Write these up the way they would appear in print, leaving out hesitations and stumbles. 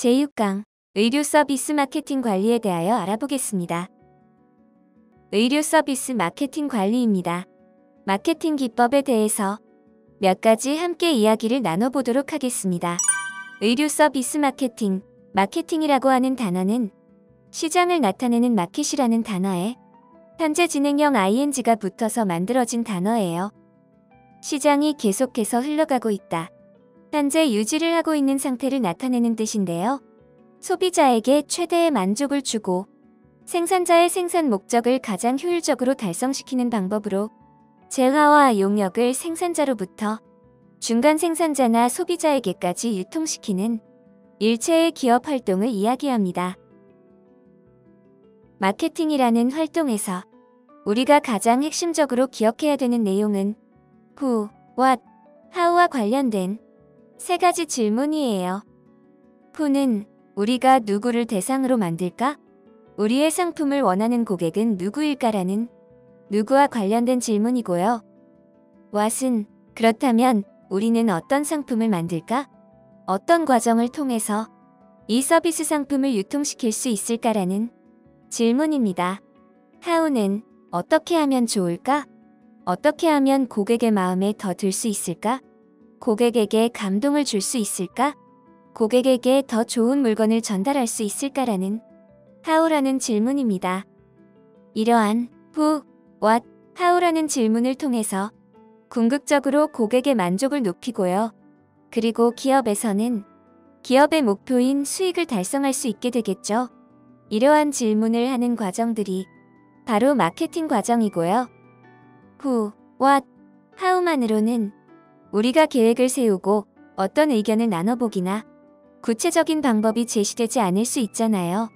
제6강 의료 서비스 마케팅 관리에 대하여 알아보겠습니다. 의료 서비스 마케팅 관리입니다. 마케팅 기법에 대해서 몇 가지 함께 이야기를 나눠보도록 하겠습니다. 의료 서비스 마케팅, 마케팅이라고 하는 단어는 시장을 나타내는 마켓이라는 단어에 현재 진행형 ing가 붙어서 만들어진 단어예요. 시장이 계속해서 흘러가고 있다. 현재 유지를 하고 있는 상태를 나타내는 뜻인데요. 소비자에게 최대의 만족을 주고 생산자의 생산 목적을 가장 효율적으로 달성시키는 방법으로 재화와 용역을 생산자로부터 중간 생산자나 소비자에게까지 유통시키는 일체의 기업 활동을 이야기합니다. 마케팅이라는 활동에서 우리가 가장 핵심적으로 기억해야 되는 내용은 Who, What, How와 관련된 세 가지 질문이에요. Who는 우리가 누구를 대상으로 만들까? 우리의 상품을 원하는 고객은 누구일까라는 누구와 관련된 질문이고요. What은 그렇다면 우리는 어떤 상품을 만들까? 어떤 과정을 통해서 이 서비스 상품을 유통시킬 수 있을까라는 질문입니다. How는 어떻게 하면 좋을까? 어떻게 하면 고객의 마음에 더 들 수 있을까? 고객에게 감동을 줄 수 있을까? 고객에게 더 좋은 물건을 전달할 수 있을까라는 How라는 질문입니다. 이러한 Who, What, How라는 질문을 통해서 궁극적으로 고객의 만족을 높이고요. 그리고 기업에서는 기업의 목표인 수익을 달성할 수 있게 되겠죠. 이러한 질문을 하는 과정들이 바로 마케팅 과정이고요. Who, What, How만으로는 우리가 계획을 세우고 어떤 의견을 나눠보기나 구체적인 방법이 제시되지 않을 수 있잖아요.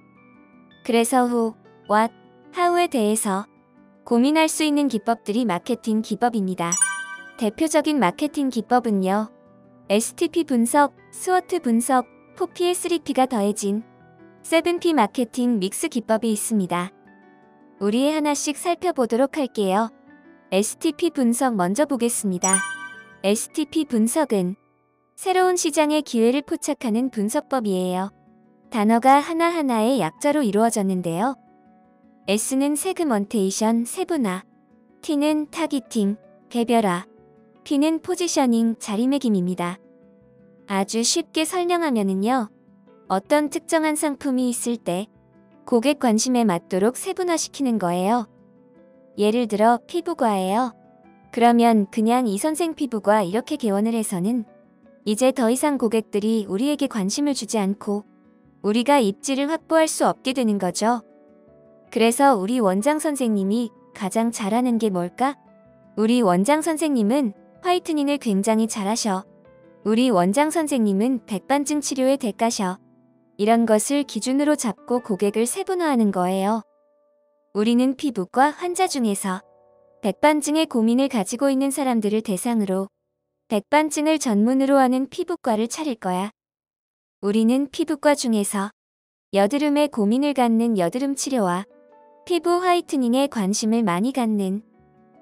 그래서 Who, What, How에 대해서 고민할 수 있는 기법들이 마케팅 기법입니다. 대표적인 마케팅 기법은요. STP 분석, 스워트 분석, 4P의 3P가 더해진 7P 마케팅 믹스 기법이 있습니다. 우리 하나씩 살펴보도록 할게요. STP 분석 먼저 보겠습니다. STP 분석은 새로운 시장의 기회를 포착하는 분석법이에요. 단어가 하나하나의 약자로 이루어졌는데요. S는 세그먼테이션, 세분화, T는 타깃팅, 개별화, P는 포지셔닝, 자리매김입니다. 아주 쉽게 설명하면은요. 어떤 특정한 상품이 있을 때 고객 관심에 맞도록 세분화시키는 거예요. 예를 들어 피부과예요. 그러면 그냥 이 선생 피부과 이렇게 개원을 해서는 이제 더 이상 고객들이 우리에게 관심을 주지 않고 우리가 입지를 확보할 수 없게 되는 거죠. 그래서 우리 원장 선생님이 가장 잘하는 게 뭘까? 우리 원장 선생님은 화이트닝을 굉장히 잘하셔. 우리 원장 선생님은 백반증 치료의 대가셔. 이런 것을 기준으로 잡고 고객을 세분화하는 거예요. 우리는 피부과 환자 중에서 백반증의 고민을 가지고 있는 사람들을 대상으로 백반증을 전문으로 하는 피부과를 차릴 거야. 우리는 피부과 중에서 여드름에 고민을 갖는 여드름 치료와 피부 화이트닝에 관심을 많이 갖는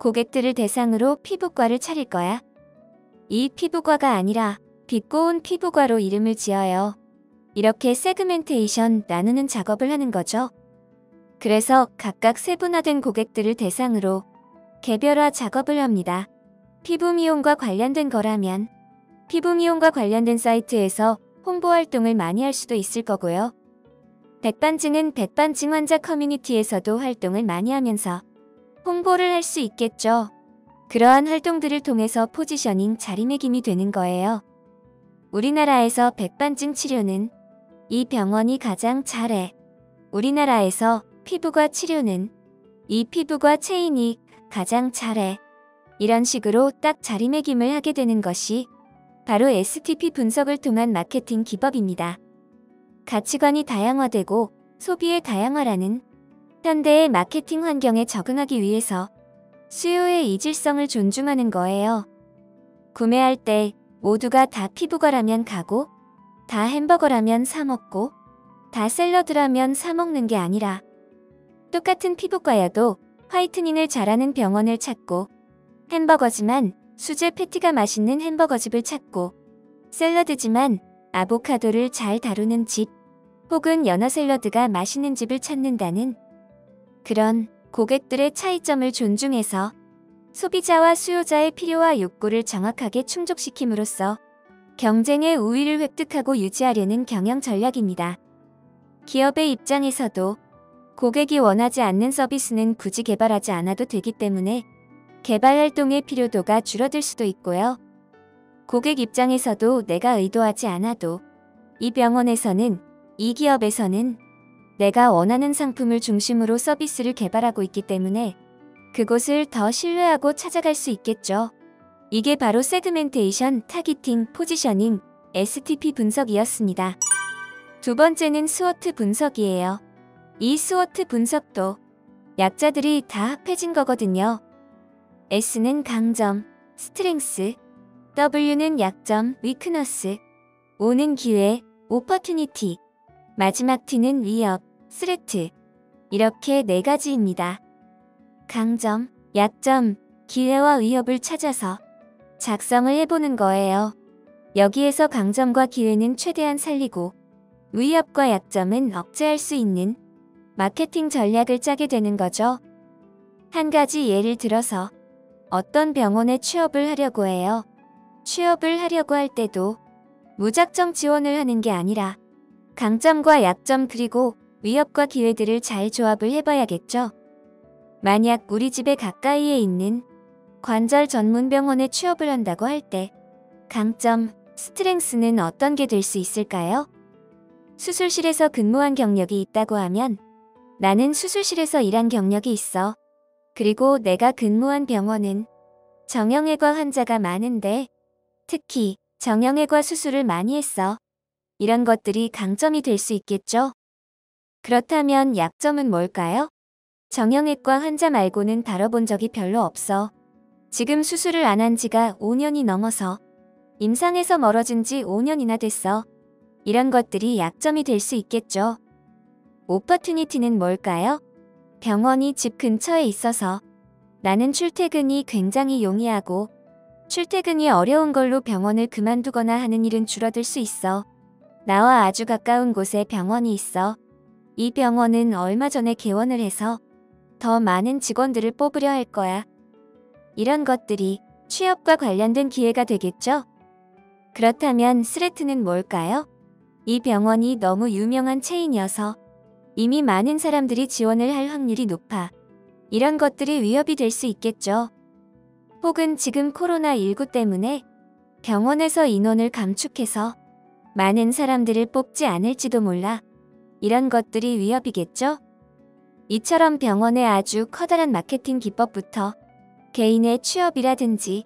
고객들을 대상으로 피부과를 차릴 거야. 이 피부과가 아니라 빛 고운 피부과로 이름을 지어요. 이렇게 세그멘테이션, 나누는 작업을 하는 거죠. 그래서 각각 세분화된 고객들을 대상으로 개별화 작업을 합니다. 피부 미용과 관련된 거라면 피부 미용과 관련된 사이트에서 홍보 활동을 많이 할 수도 있을 거고요. 백반증은 백반증 환자 커뮤니티에서도 활동을 많이 하면서 홍보를 할 수 있겠죠. 그러한 활동들을 통해서 포지셔닝, 자리매김이 되는 거예요. 우리나라에서 백반증 치료는 이 병원이 가장 잘해. 우리나라에서 피부과 치료는 이 피부과 체인이 가장 잘해. 이런 식으로 딱 자리매김을 하게 되는 것이 바로 STP 분석을 통한 마케팅 기법입니다. 가치관이 다양화되고 소비의 다양화라는 현대의 마케팅 환경에 적응하기 위해서 수요의 이질성을 존중하는 거예요. 구매할 때 모두가 다 피부과라면 가고 다 햄버거라면 사 먹고 다 샐러드라면 사 먹는 게 아니라 똑같은 피부과여도 화이트닝을 잘하는 병원을 찾고 햄버거지만 수제 패티가 맛있는 햄버거집을 찾고 샐러드지만 아보카도를 잘 다루는 집, 혹은 연어 샐러드가 맛있는 집을 찾는다는 그런 고객들의 차이점을 존중해서 소비자와 수요자의 필요와 욕구를 정확하게 충족시킴으로써 경쟁의 우위를 획득하고 유지하려는 경영 전략입니다. 기업의 입장에서도 고객이 원하지 않는 서비스는 굳이 개발하지 않아도 되기 때문에 개발 활동의 필요도가 줄어들 수도 있고요. 고객 입장에서도 내가 의도하지 않아도 이 병원에서는, 이 기업에서는 내가 원하는 상품을 중심으로 서비스를 개발하고 있기 때문에 그곳을 더 신뢰하고 찾아갈 수 있겠죠. 이게 바로 세그멘테이션, 타깃팅, 포지셔닝, STP 분석이었습니다. 두 번째는 스워트 분석이에요. 이 스워트 분석도 약자들이 다 합해진 거거든요. S는 강점, 스트렝스, W는 약점, 위크너스, O는 기회, 오퍼튜니티, 마지막 T는 위협, 스레트. 이렇게 네 가지입니다. 강점, 약점, 기회와 위협을 찾아서 작성을 해보는 거예요. 여기에서 강점과 기회는 최대한 살리고 위협과 약점은 억제할 수 있는 마케팅 전략을 짜게 되는 거죠. 한 가지 예를 들어서 어떤 병원에 취업을 하려고 해요. 취업을 하려고 할 때도 무작정 지원을 하는 게 아니라 강점과 약점 그리고 위협과 기회들을 잘 조합을 해봐야겠죠. 만약 우리 집에 가까이에 있는 관절 전문 병원에 취업을 한다고 할 때 강점, 스트렝스는 어떤 게 될 수 있을까요? 수술실에서 근무한 경력이 있다고 하면 나는 수술실에서 일한 경력이 있어. 그리고 내가 근무한 병원은 정형외과 환자가 많은데 특히 정형외과 수술을 많이 했어. 이런 것들이 강점이 될 수 있겠죠? 그렇다면 약점은 뭘까요? 정형외과 환자 말고는 다뤄본 적이 별로 없어. 지금 수술을 안 한 지가 5년이 넘어서 임상에서 멀어진 지 5년이나 됐어. 이런 것들이 약점이 될 수 있겠죠. 오퍼튜니티는 뭘까요? 병원이 집 근처에 있어서 나는 출퇴근이 굉장히 용이하고 출퇴근이 어려운 걸로 병원을 그만두거나 하는 일은 줄어들 수 있어. 나와 아주 가까운 곳에 병원이 있어. 이 병원은 얼마 전에 개원을 해서 더 많은 직원들을 뽑으려 할 거야. 이런 것들이 취업과 관련된 기회가 되겠죠? 그렇다면 스레트는 뭘까요? 이 병원이 너무 유명한 체인이어서 이미 많은 사람들이 지원을 할 확률이 높아. 이런 것들이 위협이 될 수 있겠죠. 혹은 지금 코로나19 때문에 병원에서 인원을 감축해서 많은 사람들을 뽑지 않을지도 몰라. 이런 것들이 위협이겠죠? 이처럼 병원의 아주 커다란 마케팅 기법부터 개인의 취업이라든지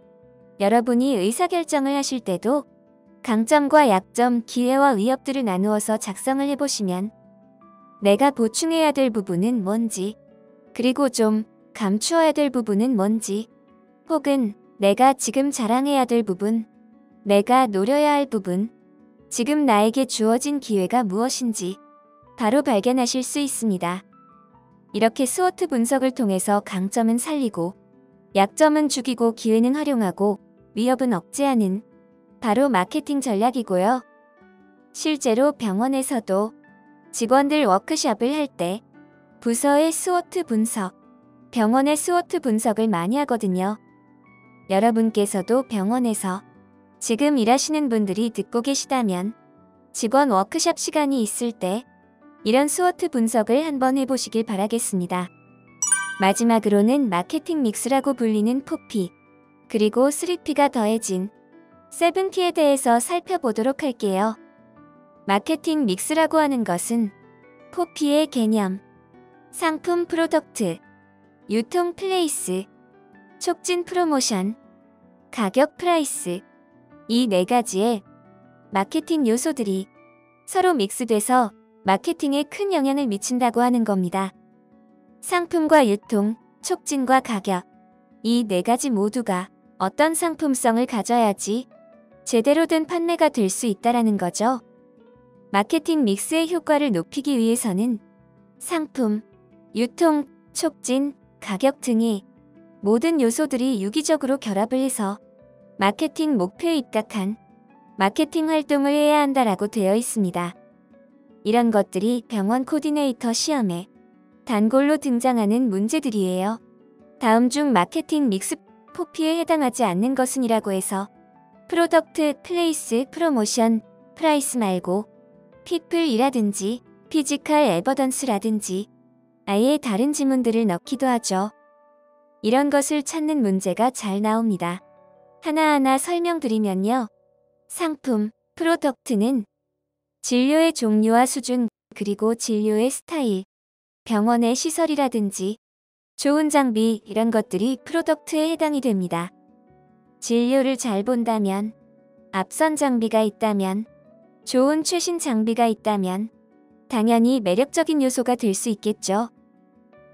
여러분이 의사결정을 하실 때도 강점과 약점, 기회와 위협들을 나누어서 작성을 해보시면 내가 보충해야 될 부분은 뭔지, 그리고 좀 감추어야 될 부분은 뭔지, 혹은 내가 지금 자랑해야 될 부분, 내가 노려야 할 부분, 지금 나에게 주어진 기회가 무엇인지 바로 발견하실 수 있습니다. 이렇게 스워트 분석을 통해서 강점은 살리고 약점은 죽이고 기회는 활용하고 위협은 억제하는 바로 마케팅 전략이고요. 실제로 병원에서도 직원들 워크숍을 할 때 부서의 스워트 분석, 병원의 스워트 분석을 많이 하거든요. 여러분께서도 병원에서 지금 일하시는 분들이 듣고 계시다면 직원 워크숍 시간이 있을 때 이런 스워트 분석을 한번 해보시길 바라겠습니다. 마지막으로는 마케팅 믹스라고 불리는 4P, 그리고 3P가 더해진 7P에 대해서 살펴보도록 할게요. 마케팅 믹스라고 하는 것은 4P의 개념, 상품 프로덕트, 유통 플레이스, 촉진 프로모션, 가격 프라이스, 이 네 가지의 마케팅 요소들이 서로 믹스돼서 마케팅에 큰 영향을 미친다고 하는 겁니다. 상품과 유통, 촉진과 가격, 이 네 가지 모두가 어떤 상품성을 가져야지 제대로 된 판매가 될 수 있다라는 거죠. 마케팅 믹스의 효과를 높이기 위해서는 상품, 유통, 촉진, 가격 등의 모든 요소들이 유기적으로 결합을 해서 마케팅 목표에 입각한 마케팅 활동을 해야 한다라고 되어 있습니다. 이런 것들이 병원 코디네이터 시험에 단골로 등장하는 문제들이에요. 다음 중 마케팅 믹스 포피에 해당하지 않는 것은이라고 해서 프로덕트, 플레이스, 프로모션, 프라이스 말고 피플이라든지 피지컬 에버던스라든지 아예 다른 지문들을 넣기도 하죠. 이런 것을 찾는 문제가 잘 나옵니다. 하나하나 설명드리면요. 상품, 프로덕트는 진료의 종류와 수준, 그리고 진료의 스타일, 병원의 시설이라든지 좋은 장비 이런 것들이 프로덕트에 해당이 됩니다. 진료를 잘 본다면, 앞선 장비가 있다면, 좋은 최신 장비가 있다면 당연히 매력적인 요소가 될 수 있겠죠.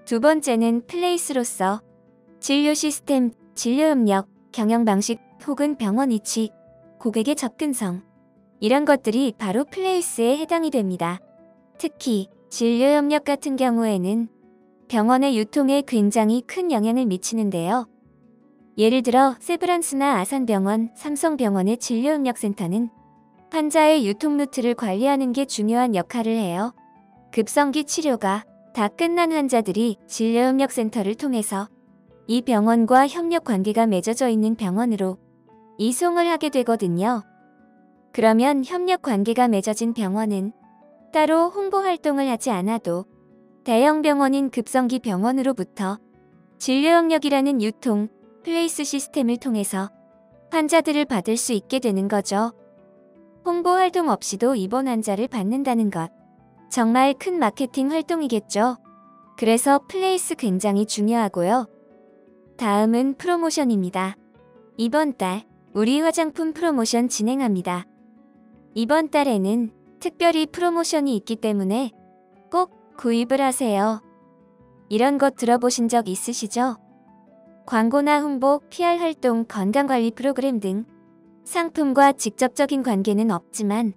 두 번째는 플레이스로서 진료 시스템, 진료 협력, 경영 방식 혹은 병원 위치, 고객의 접근성 이런 것들이 바로 플레이스에 해당이 됩니다. 특히 진료 협력 같은 경우에는 병원의 유통에 굉장히 큰 영향을 미치는데요. 예를 들어 세브란스나 아산병원, 삼성병원의 진료협력센터는 환자의 유통 루트를 관리하는 게 중요한 역할을 해요. 급성기 치료가 다 끝난 환자들이 진료협력센터를 통해서 이 병원과 협력 관계가 맺어져 있는 병원으로 이송을 하게 되거든요. 그러면 협력 관계가 맺어진 병원은 따로 홍보 활동을 하지 않아도 대형 병원인 급성기 병원으로부터 진료협력이라는 유통, 플레이스 시스템을 통해서 환자들을 받을 수 있게 되는 거죠. 홍보 활동 없이도 입원 환자를 받는다는 것. 정말 큰 마케팅 활동이겠죠. 그래서 플레이스 굉장히 중요하고요. 다음은 프로모션입니다. 이번 달 우리 화장품 프로모션 진행합니다. 이번 달에는 특별히 프로모션이 있기 때문에 꼭 구입을 하세요. 이런 것 들어보신 적 있으시죠? 광고나 홍보, PR 활동, 건강관리 프로그램 등 상품과 직접적인 관계는 없지만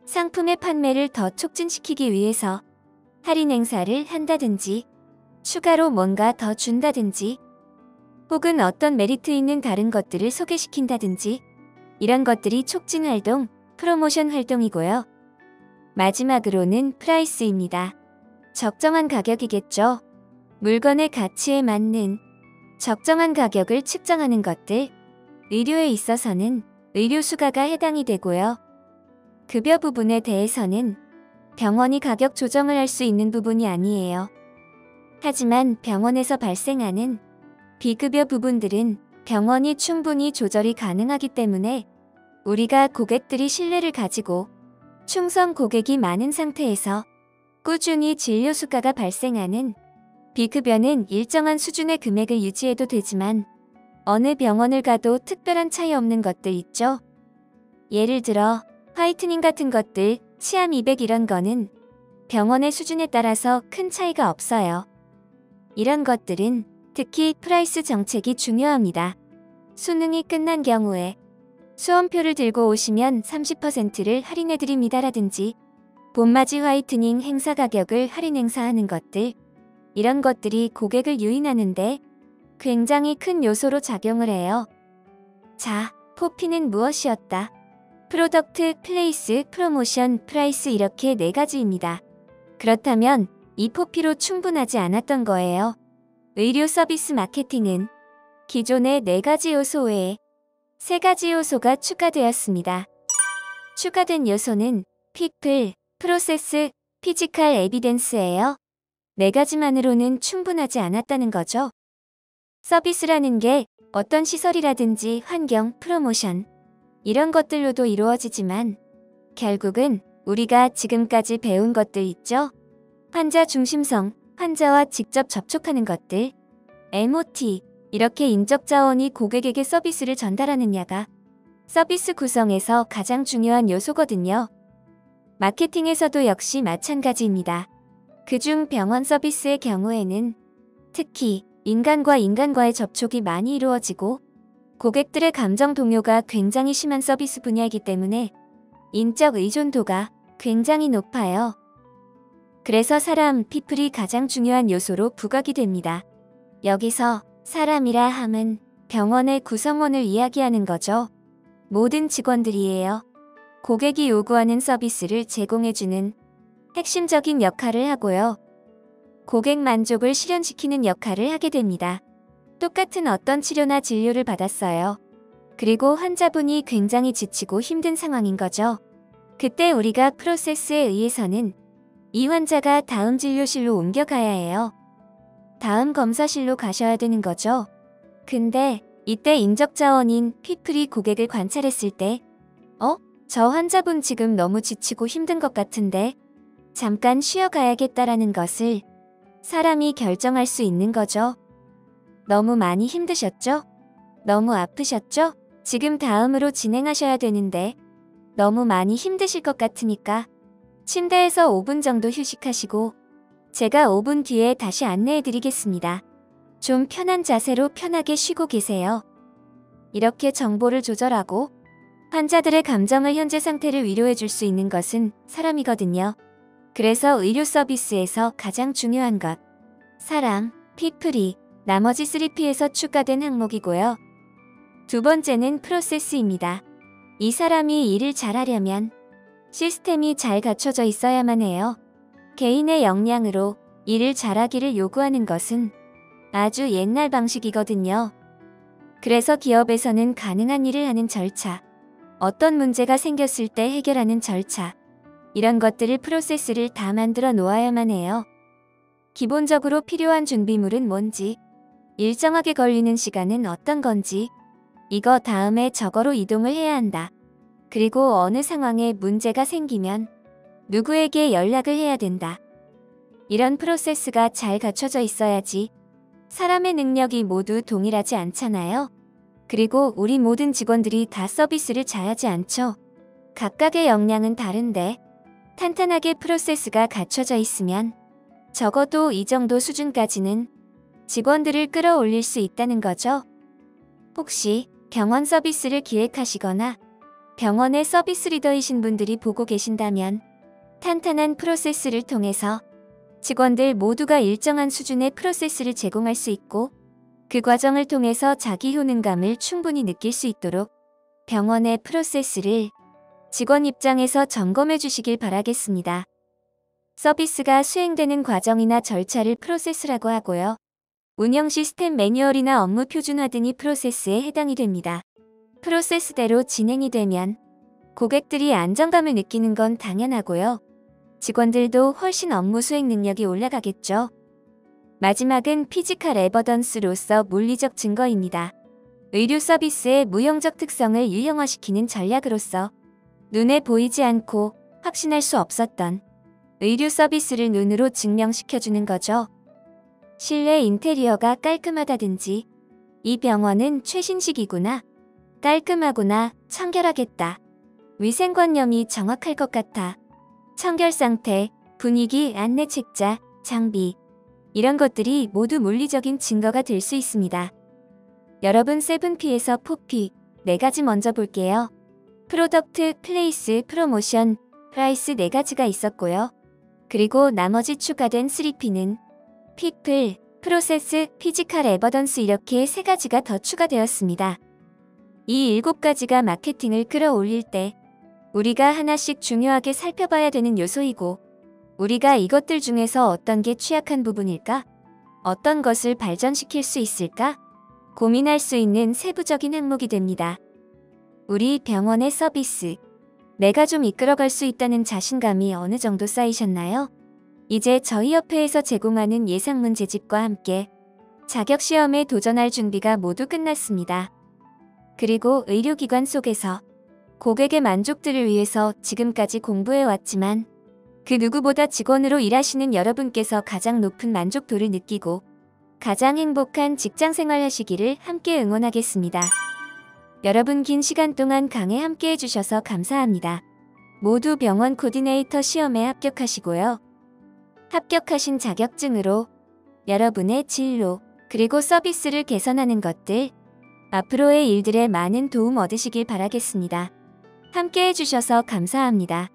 상품의 판매를 더 촉진시키기 위해서 할인 행사를 한다든지 추가로 뭔가 더 준다든지 혹은 어떤 메리트 있는 다른 것들을 소개시킨다든지 이런 것들이 촉진 활동, 프로모션 활동이고요. 마지막으로는 프라이스입니다. 적정한 가격이겠죠. 물건의 가치에 맞는 적정한 가격을 측정하는 것들. 의료에 있어서는 의료 수가가 해당이 되고요. 급여 부분에 대해서는 병원이 가격 조정을 할 수 있는 부분이 아니에요. 하지만 병원에서 발생하는 비급여 부분들은 병원이 충분히 조절이 가능하기 때문에 우리가 고객들이 신뢰를 가지고 충성 고객이 많은 상태에서 꾸준히 진료 수가가 발생하는 비급여는 일정한 수준의 금액을 유지해도 되지만 어느 병원을 가도 특별한 차이 없는 것들 있죠. 예를 들어 화이트닝 같은 것들, 치아 미백 이런 거는 병원의 수준에 따라서 큰 차이가 없어요. 이런 것들은 특히 프라이스 정책이 중요합니다. 수능이 끝난 경우에 수험표를 들고 오시면 30%를 할인해드립니다라든지 봄맞이 화이트닝 행사 가격을 할인 행사하는 것들, 이런 것들이 고객을 유인하는데 굉장히 큰 요소로 작용을 해요. 자, 포피는 무엇이었다? 프로덕트, 플레이스, 프로모션, 프라이스 이렇게 4가지입니다. 그렇다면 이 포피로 충분하지 않았던 거예요. 의료 서비스 마케팅은 기존의 4가지 요소 외에 3가지 요소가 추가되었습니다. 추가된 요소는 피플, 프로세스, 피지컬 에비던스예요. 4가지만으로는 충분하지 않았다는 거죠. 서비스라는 게 어떤 시설이라든지 환경, 프로모션 이런 것들로도 이루어지지만 결국은 우리가 지금까지 배운 것들 있죠? 환자 중심성, 환자와 직접 접촉하는 것들, MOT, 이렇게 인적 자원이 고객에게 서비스를 전달하느냐가 서비스 구성에서 가장 중요한 요소거든요. 마케팅에서도 역시 마찬가지입니다. 그중 병원 서비스의 경우에는 특히 인간과 인간과의 접촉이 많이 이루어지고 고객들의 감정 동요가 굉장히 심한 서비스 분야이기 때문에 인적 의존도가 굉장히 높아요. 그래서 사람, 피플이 가장 중요한 요소로 부각이 됩니다. 여기서 사람이라 함은 병원의 구성원을 이야기하는 거죠. 모든 직원들이에요. 고객이 요구하는 서비스를 제공해주는 핵심적인 역할을 하고요. 고객 만족을 실현시키는 역할을 하게 됩니다. 똑같은 어떤 치료나 진료를 받았어요. 그리고 환자분이 굉장히 지치고 힘든 상황인 거죠. 그때 우리가 프로세스에 의해서는 이 환자가 다음 진료실로 옮겨가야 해요. 다음 검사실로 가셔야 되는 거죠. 근데 이때 인적자원인 피플이 고객을 관찰했을 때 저 환자분 지금 너무 지치고 힘든 것 같은데 잠깐 쉬어가야겠다라는 것을 사람이 결정할 수 있는 거죠. 너무 많이 힘드셨죠? 너무 아프셨죠? 지금 다음으로 진행하셔야 되는데 너무 많이 힘드실 것 같으니까 침대에서 5분 정도 휴식하시고 제가 5분 뒤에 다시 안내해 드리겠습니다. 좀 편한 자세로 편하게 쉬고 계세요. 이렇게 정보를 조절하고 환자들의 감정을 현재 상태를 위로해 줄 수 있는 것은 사람이거든요. 그래서 의료 서비스에서 가장 중요한 것, 사람, 피플이 나머지 3P에서 추가된 항목이고요. 두 번째는 프로세스입니다. 이 사람이 일을 잘하려면 시스템이 잘 갖춰져 있어야만 해요. 개인의 역량으로 일을 잘하기를 요구하는 것은 아주 옛날 방식이거든요. 그래서 기업에서는 가능한 일을 하는 절차, 어떤 문제가 생겼을 때 해결하는 절차, 이런 것들을 프로세스를 다 만들어 놓아야만 해요. 기본적으로 필요한 준비물은 뭔지, 일정하게 걸리는 시간은 어떤 건지, 이거 다음에 저거로 이동을 해야 한다. 그리고 어느 상황에 문제가 생기면 누구에게 연락을 해야 된다. 이런 프로세스가 잘 갖춰져 있어야지 사람의 능력이 모두 동일하지 않잖아요. 그리고 우리 모든 직원들이 다 서비스를 잘하지 않죠. 각각의 역량은 다른데 탄탄하게 프로세스가 갖춰져 있으면 적어도 이 정도 수준까지는 직원들을 끌어올릴 수 있다는 거죠. 혹시 병원 서비스를 기획하시거나 병원의 서비스 리더이신 분들이 보고 계신다면 탄탄한 프로세스를 통해서 직원들 모두가 일정한 수준의 프로세스를 제공할 수 있고 그 과정을 통해서 자기 효능감을 충분히 느낄 수 있도록 병원의 프로세스를 직원 입장에서 점검해 주시길 바라겠습니다. 서비스가 수행되는 과정이나 절차를 프로세스라고 하고요. 운영 시스템 매뉴얼이나 업무 표준화 등이 프로세스에 해당이 됩니다. 프로세스대로 진행이 되면 고객들이 안정감을 느끼는 건 당연하고요. 직원들도 훨씬 업무 수행 능력이 올라가겠죠. 마지막은 피지컬 에버던스로서 물리적 증거입니다. 의료 서비스의 무형적 특성을 유형화시키는 전략으로서 눈에 보이지 않고 확신할 수 없었던 의료 서비스를 눈으로 증명시켜주는 거죠. 실내 인테리어가 깔끔하다든지 이 병원은 최신식이구나, 깔끔하구나, 청결하겠다, 위생관념이 정확할 것 같아, 청결 상태, 분위기, 안내 책자, 장비, 이런 것들이 모두 물리적인 증거가 될 수 있습니다. 여러분 7P에서 4P, 4가지 먼저 볼게요. 프로덕트, 플레이스, 프로모션, 프라이스 4가지가 있었고요. 그리고 나머지 추가된 3P는 피플, 프로세스, 피지컬 에버던스 이렇게 3가지가 더 추가되었습니다. 이 7가지가 마케팅을 끌어올릴 때 우리가 하나씩 중요하게 살펴봐야 되는 요소이고 우리가 이것들 중에서 어떤 게 취약한 부분일까? 어떤 것을 발전시킬 수 있을까? 고민할 수 있는 세부적인 항목이 됩니다. 우리 병원의 서비스, 내가 좀 이끌어갈 수 있다는 자신감이 어느 정도 쌓이셨나요? 이제 저희 협회에서 제공하는 예상문 제집과 함께 자격시험에 도전할 준비가 모두 끝났습니다. 그리고 의료기관 속에서 고객의 만족들을 위해서 지금까지 공부해왔지만 그 누구보다 직원으로 일하시는 여러분께서 가장 높은 만족도를 느끼고 가장 행복한 직장생활 하시기를 함께 응원하겠습니다. 여러분 긴 시간 동안 강의 함께 해주셔서 감사합니다. 모두 병원 코디네이터 시험에 합격하시고요. 합격하신 자격증으로 여러분의 진로 그리고 서비스를 개선하는 것들, 앞으로의 일들에 많은 도움 얻으시길 바라겠습니다. 함께 해주셔서 감사합니다.